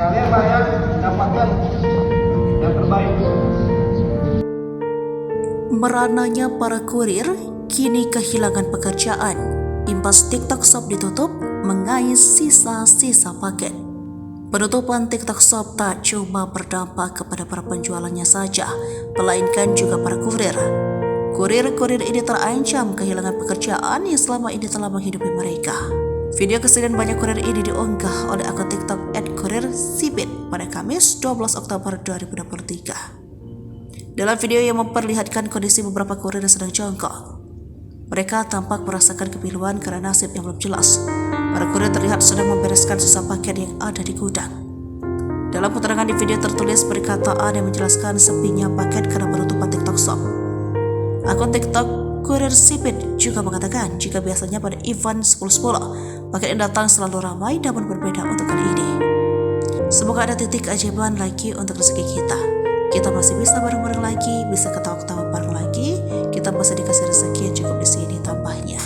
Kalian layak dapatkan yang terbaik. Merananya para kurir kini kehilangan pekerjaan. Imbas TikTok Shop ditutup, mengais sisa-sisa paket. Penutupan TikTok Shop tak cuma berdampak kepada para penjualannya saja, melainkan juga para kurir. Kurir-kurir ini terancam kehilangan pekerjaan yang selama ini telah menghidupi mereka. Video kesedihan banyak kurir ini diunggah oleh akun TikTok @kurirsipit pada Kamis 12 Oktober 2023. Dalam video yang memperlihatkan kondisi beberapa kurir yang sedang jongkok, mereka tampak merasakan kepiluan karena nasib yang belum jelas. Para kurir terlihat sedang membereskan sisa paket yang ada di gudang. Dalam keterangan di video tertulis perkataan yang menjelaskan sepinya paket karena penutupan TikTok Shop. Akun TikTok Kurirsipit juga mengatakan jika biasanya pada event 10.10 paket yang datang selalu ramai, namun berbeda untuk kali ini. Semoga ada titik keajaiban lagi untuk rezeki kita. Kita masih bisa bareng-bareng lagi, bisa ketawa-ketawa bareng lagi, kita masih dikasih rezeki yang cukup di sini tambahnya.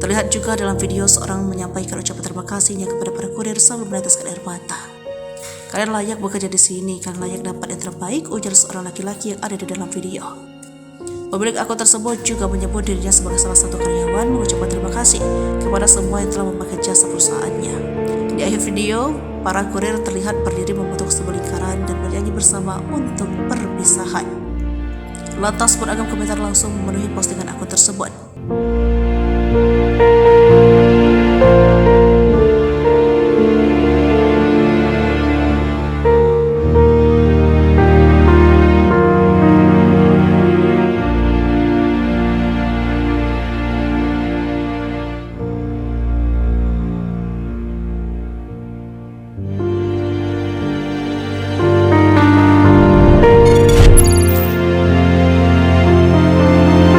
Terlihat juga dalam video seorang menyampaikan ucapan terima kasihnya kepada para kurir sambil meneteskan air mata. Kalian layak bekerja di sini, kalian layak dapat yang terbaik, ujar seorang laki-laki yang ada di dalam video. Pemilik akun tersebut juga menyebut dirinya sebagai salah satu karyawan, mengucapkan terima kasih kepada semua yang telah memakai jasa perusahaannya. Di akhir video, para kurir terlihat berdiri membentuk sebuah lingkaran dan bernyanyi bersama untuk perpisahan. Lantas beragam komentar langsung memenuhi postingan akun tersebut.